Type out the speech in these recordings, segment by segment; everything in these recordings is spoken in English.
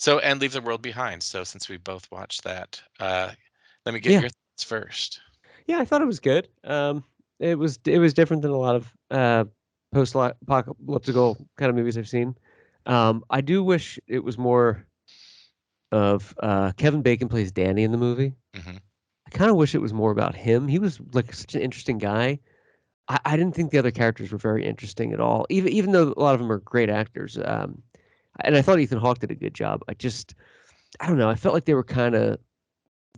So, and Leave the World Behind. So, since we both watched that, let me get Yeah, your thoughts first. yeah, I thought it was good. It was different than a lot of post-apocalyptic kind of movies I've seen. I do wish it was more of Kevin Bacon plays Danny in the movie. Hmm. I kind of wish it was more about him. He was like such an interesting guy. I didn't think the other characters were very interesting at all. Even though a lot of them are great actors. And I thought Ethan Hawke did a good job. I don't know. I felt like they were kind of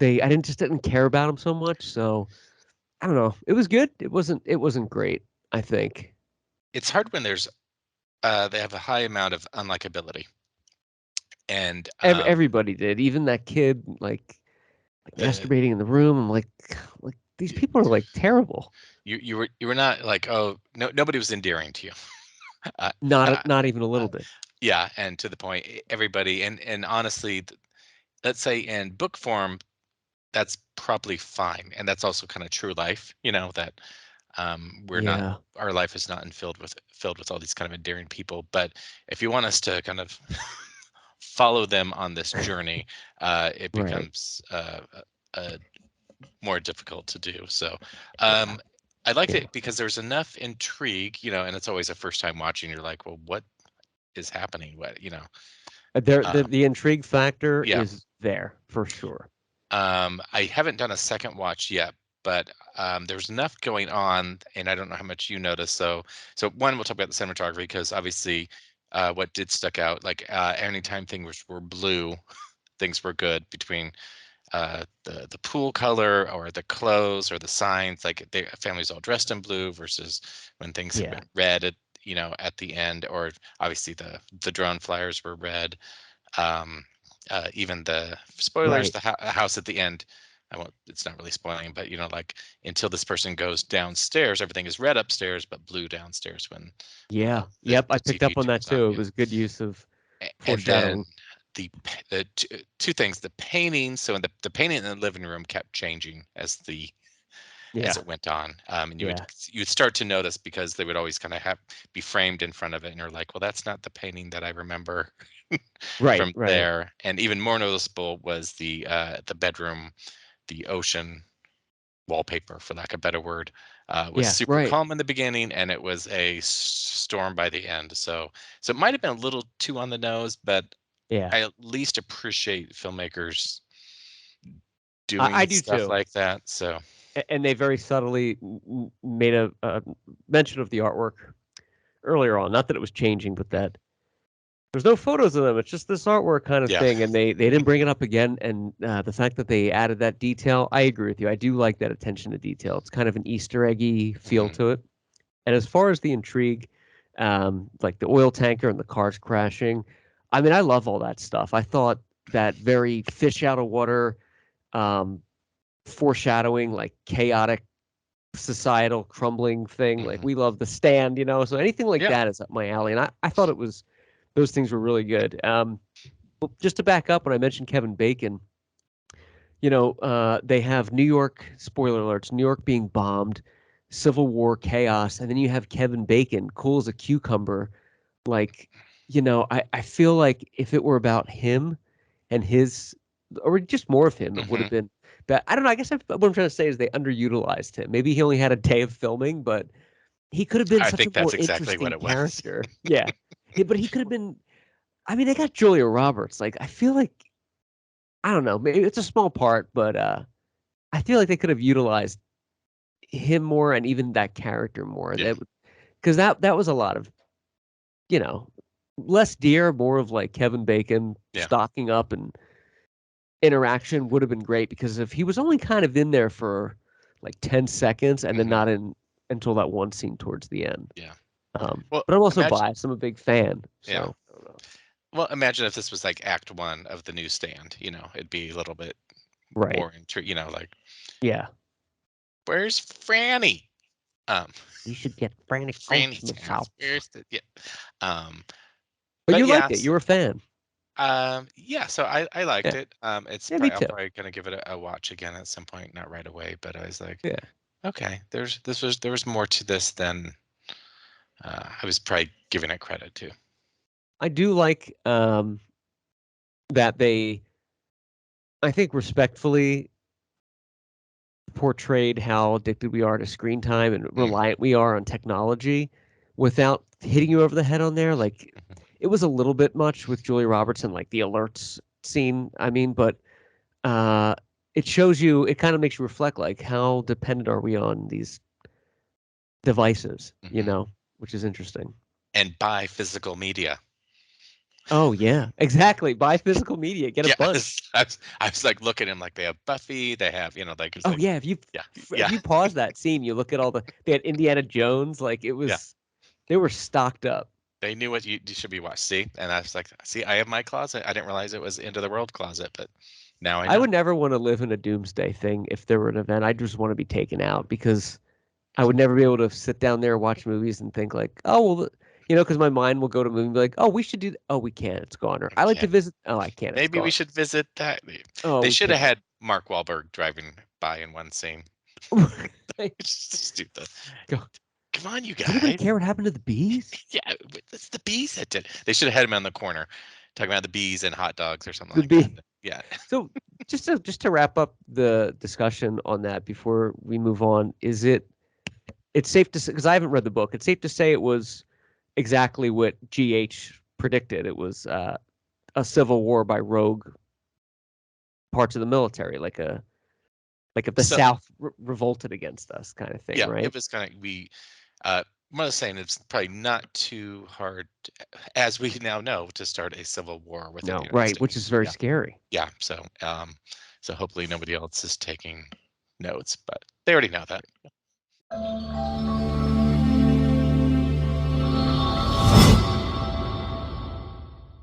I didn't care about them so much. So I don't know. It was good. It wasn't great, I think. It's hard when they have a high amount of unlikability, and Everybody did. Even that kid like the masturbating in the room. I'm like these people are like terrible. you were not like, oh, no, nobody was endearing to you. uh, uh, Not even a uh, little bit. yeah, and to the point, everybody, and honestly, let's say in book form, that's probably fine, and that's also kind of true life. That we're not Yeah. our life is not filled with all these kind of endearing people. But if you want us to kind of follow them on this journey, it Right. becomes more difficult to do. So Yeah. I liked Yeah. it because there's enough intrigue, and it's always a first time watching. You're like, well, what is happening? The Um, the intrigue factor yeah. is there for sure. I haven't done a second watch yet, but there's enough going on, and I don't know how much you noticed. So one, we'll talk about the cinematography because obviously, what did stuck out, like anytime things were blue, things were good between the pool color or the clothes or the signs. Like the families all dressed in blue versus when things had Yeah. been red at the end, or obviously the drone flyers were red. Um, Even the spoilers, Right. the house at the end. I won't. It's not really spoiling, but like until this person goes downstairs, everything is red upstairs but blue downstairs when Yeah. the Yep. I picked up CP on that turns on. too. It Yeah, was good use of and then foreshadowing. the two things: the painting. So in the painting in the living room kept changing as Yeah. it went on, and Yeah. you would start to notice because they would always kind of be framed in front of it, and you're like, well, that's not the painting that I remember Right. from Right. there. And even more noticeable was the bedroom, the ocean wallpaper, for lack of a better word, was Yeah. super Right. calm in the beginning, and it was a storm by the end. So it might have been a little too on the nose, but Yeah. I at least appreciate filmmakers I doing do stuff too. like that. So And they very subtly made a mention of the artwork earlier on. Not that it was changing, but that there's no photos of them. It's just this artwork kind of yeah. thing, and they didn't bring it up again. And the fact that they added that detail, I agree with you. I do like that attention to detail. It's kind of an Easter eggy feel Mhm. to it. And as far as the intrigue, like the oil tanker and the cars crashing, I mean, I love all that stuff. I thought that very fish out of water, um, foreshadowing, like chaotic societal crumbling thing. Like Mhm. we love the stand, So anything like Yeah. that is up my alley. And I thought those things were really good. But just to back up, when I mentioned Kevin Bacon, they have New York, spoiler alerts, New York being bombed, Civil War chaos, and then you have Kevin Bacon, cool as a cucumber. Like, I feel like if it were about him and his, or just more of him, it would have Mhm. been. But I don't know. I guess what I'm trying to say is they underutilized him. Maybe he only had a day of filming, but he could have been I such think a that's more exactly what interesting it was. character. Yeah. But he could have been. I mean, they got Julia Roberts. Like, I feel like I don't know. Maybe it's a small part, but I feel like they could have utilized him more and even that character more. Yeah. Because that was a lot of you know less deer, more of like Kevin Bacon Yeah. stocking up and interaction would have been great. Because if he was only kind of in there for like 10 seconds and then Mhm. not in until that one scene towards the end. Yeah. Well, But I'm also imagine. biased. I'm a big fan, Yeah. so I don't know. Well, imagine if this was like Act One of the newsstand. It'd be a little bit Right? more like, Yeah. where's Franny? Um, You should get Franny Franny's Coachman's house. house. Where's the? Yeah. Um, But but you liked it. yes. You were a fan. Yeah. So I liked Yeah. it. It's Yeah, me I'm too. probably gonna give it a watch again at some point. Not right away, but I was like, Yeah. okay, there was more to this than I was probably giving it credit to. I do like that they, I think, respectfully portrayed how addicted we are to screen time and Mm, reliant we are on technology without hitting you over the head on there. Like, mhm. it was a little bit much with Julia Roberts and like the alerts scene. I mean, but uh, it shows you, it kind of makes you reflect like how dependent are we on these devices, Mhm. which is interesting. And buy physical media. Oh yeah, exactly. Buy physical media, get a Yeah, bunch. I was like looking at them like they have Buffy, they have, like it's Oh like, yeah, yeah, if yeah, you pause that scene, you look at all they had Indiana Jones, like it yeah. was they were stocked up. They knew what you should be watching. See, and I was like, see, I have my closet. I didn't realize it was Into the World closet, but now I I know. would never want to live in a doomsday thing if there were an event. I just want to be taken out because I would never be able to sit down there, watch movies, and think like, oh well, because my mind will go to a movie and be like, oh, we should do. Oh, we can't. It's gone. Or I like Okay, to visit. Oh, I can't. It's maybe we gone. should visit that. Oh, They we should have can't. had Mark Wahlberg driving by in one scene. Just stupid. Go. Come on, you Does anybody guys. care what happened to the bees? Yeah, it's the bees that did. They should have had him on the corner, talking about the bees and hot dogs or something The like that. bee. Yeah. So just to wrap up the discussion on that before we move on, it's safe to say, because I haven't read the book, it's safe to say it was exactly what GH predicted. It was a civil war by rogue parts of the military, like if the So South revolted against us, kind of thing, yeah, right? it was kind of I'm not saying it's probably not too hard, as we now know, to start a civil war within the No, United right, which is States. very Yeah, scary. yeah. So hopefully nobody else is taking notes, but they already know that.